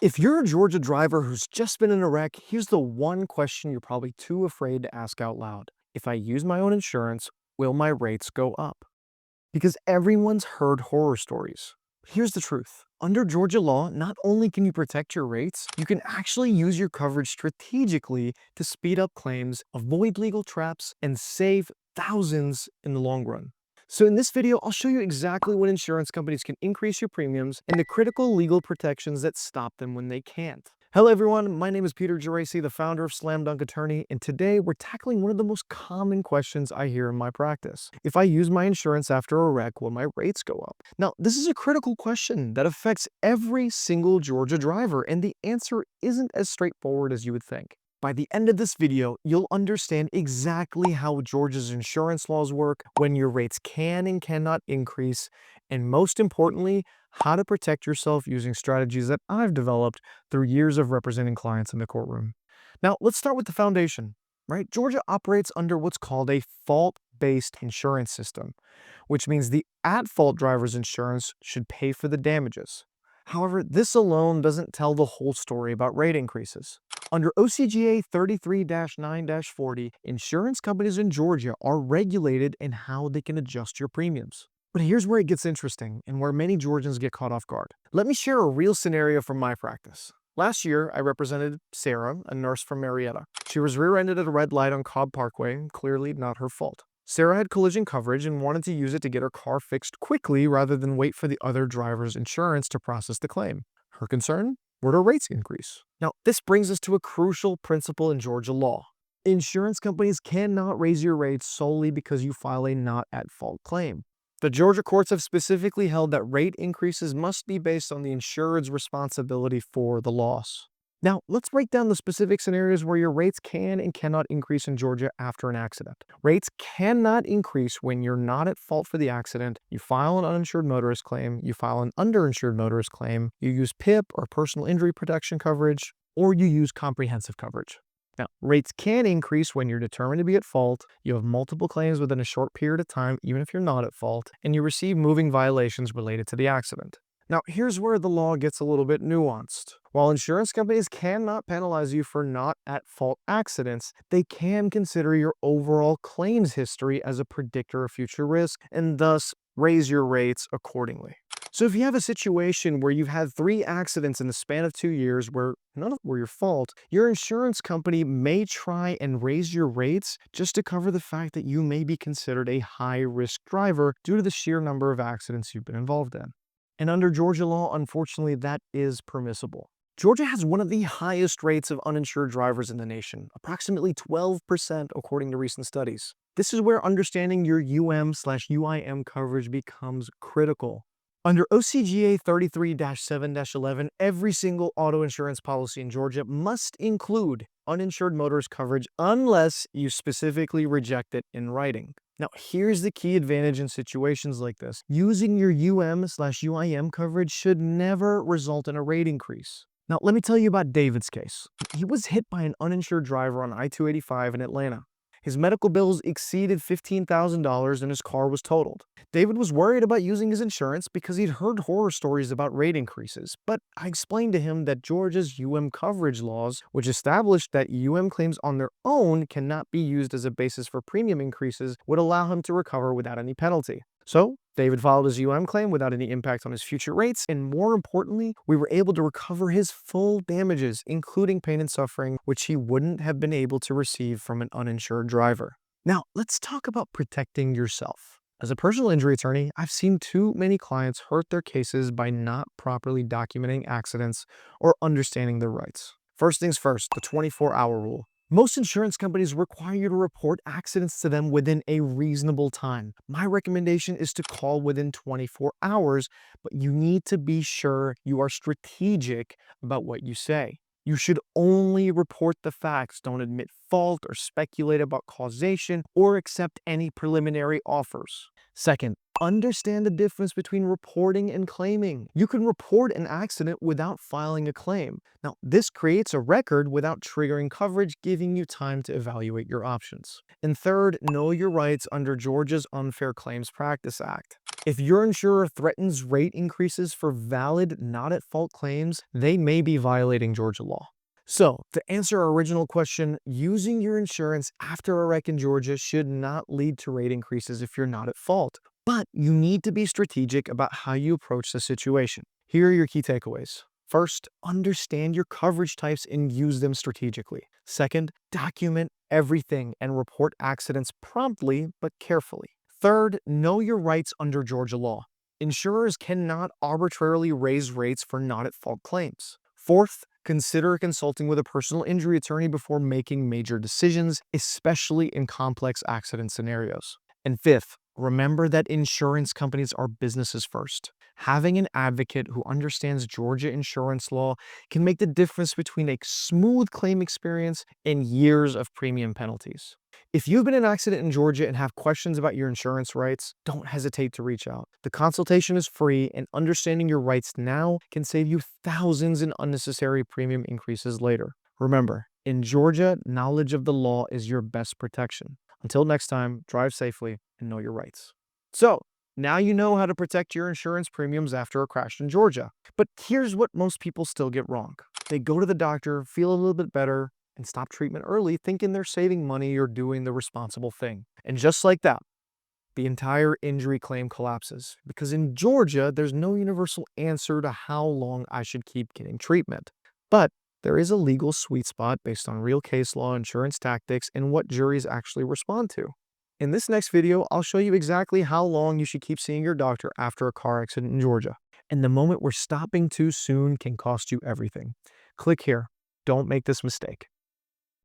If you're a Georgia driver who's just been in a wreck, here's the one question you're probably too afraid to ask out loud. If I use my own insurance, will my rates go up? Because everyone's heard horror stories. Here's the truth. Under Georgia law, not only can you protect your rates, you can actually use your coverage strategically to speed up claims, avoid legal traps, and save thousands in the long run. So in this video, I'll show you exactly when insurance companies can increase your premiums and the critical legal protections that stop them when they can't. Hello everyone, my name is Peter Jerase, the founder of Slam Dunk Attorney, and today we're tackling one of the most common questions I hear in my practice. If I use my insurance after a wreck, will my rates go up? Now, this is a critical question that affects every single Georgia driver, and the answer isn't as straightforward as you would think. By the end of this video, you'll understand exactly how Georgia's insurance laws work, when your rates can and cannot increase, and most importantly, how to protect yourself using strategies that I've developed through years of representing clients in the courtroom. Now, let's start with the foundation, right? Georgia operates under what's called a fault-based insurance system, which means the at-fault driver's insurance should pay for the damages. However, this alone doesn't tell the whole story about rate increases. Under OCGA 33-9-40, insurance companies in Georgia are regulated in how they can adjust your premiums. But here's where it gets interesting and where many Georgians get caught off guard. Let me share a real scenario from my practice. Last year, I represented Sarah, a nurse from Marietta. She was rear-ended at a red light on Cobb Parkway, clearly not her fault. Sarah had collision coverage and wanted to use it to get her car fixed quickly rather than wait for the other driver's insurance to process the claim. Her concern? Would her rates increase? Now, this brings us to a crucial principle in Georgia law. Insurance companies cannot raise your rates solely because you file a not at fault claim. The Georgia courts have specifically held that rate increases must be based on the insured's responsibility for the loss. Now, let's break down the specific scenarios where your rates can and cannot increase in Georgia after an accident. Rates cannot increase when you're not at fault for the accident, you file an uninsured motorist claim, you file an underinsured motorist claim, you use PIP or personal injury protection coverage, or you use comprehensive coverage. Now, rates can increase when you're determined to be at fault, you have multiple claims within a short period of time, even if you're not at fault, and you receive moving violations related to the accident. Now, here's where the law gets a little bit nuanced. While insurance companies cannot penalize you for not at fault accidents, they can consider your overall claims history as a predictor of future risk and thus raise your rates accordingly. So if you have a situation where you've had 3 accidents in the span of 2 years where none of them were your fault, your insurance company may try and raise your rates just to cover the fact that you may be considered a high-risk driver due to the sheer number of accidents you've been involved in. And under Georgia law, unfortunately, that is permissible. Georgia has one of the highest rates of uninsured drivers in the nation, approximately 12% according to recent studies. This is where understanding your UM/UIM coverage becomes critical. Under OCGA 33-7-11, every single auto insurance policy in Georgia must include uninsured motorist coverage unless you specifically reject it in writing. Now, here's the key advantage in situations like this. Using your UM/UIM coverage should never result in a rate increase. Now, let me tell you about David's case. He was hit by an uninsured driver on I-285 in Atlanta. His medical bills exceeded $15,000 and his car was totaled. David was worried about using his insurance because he'd heard horror stories about rate increases, but I explained to him that Georgia's coverage laws, which established that claims on their own cannot be used as a basis for premium increases, would allow him to recover without any penalty. So, David filed his claim without any impact on his future rates, and more importantly, we were able to recover his full damages, including pain and suffering, which he wouldn't have been able to receive from an uninsured driver. Now, let's talk about protecting yourself. As a personal injury attorney, I've seen too many clients hurt their cases by not properly documenting accidents or understanding their rights. First things first, the 24-hour rule. Most insurance companies require you to report accidents to them within a reasonable time. My recommendation is to call within 24 hours, but you need to be sure you are strategic about what you say. You should only report the facts, don't admit fault or speculate about causation or accept any preliminary offers. Second, understand the difference between reporting and claiming. You can report an accident without filing a claim. Now, this creates a record without triggering coverage, giving you time to evaluate your options. And third, know your rights under Georgia's Unfair Claims Practice Act. If your insurer threatens rate increases for valid, not at fault claims, they may be violating Georgia law. So, to answer our original question, using your insurance after a wreck in Georgia should not lead to rate increases if you're not at fault. But you need to be strategic about how you approach the situation. Here are your key takeaways. First, understand your coverage types and use them strategically. Second, document everything and report accidents promptly but carefully. Third, know your rights under Georgia law. Insurers cannot arbitrarily raise rates for not at fault claims. Fourth, consider consulting with a personal injury attorney before making major decisions, especially in complex accident scenarios. And fifth, remember that insurance companies are businesses first. Having an advocate who understands Georgia insurance law can make the difference between a smooth claim experience and years of premium penalties. If you've been in an accident in Georgia and have questions about your insurance rights, don't hesitate to reach out. The consultation is free, and understanding your rights now can save you thousands in unnecessary premium increases later. Remember, in Georgia, knowledge of the law is your best protection. Until next time, drive safely and know your rights. So, now you know how to protect your insurance premiums after a crash in Georgia. But here's what most people still get wrong. They go to the doctor, feel a little bit better, and stop treatment early thinking they're saving money or doing the responsible thing. And just like that, the entire injury claim collapses. Because in Georgia, there's no universal answer to how long I should keep getting treatment. But there is a legal sweet spot based on real case law, insurance tactics, and what juries actually respond to. In this next video, I'll show you exactly how long you should keep seeing your doctor after a car accident in Georgia. And the moment where stopping too soon can cost you everything. Click here. Don't make this mistake.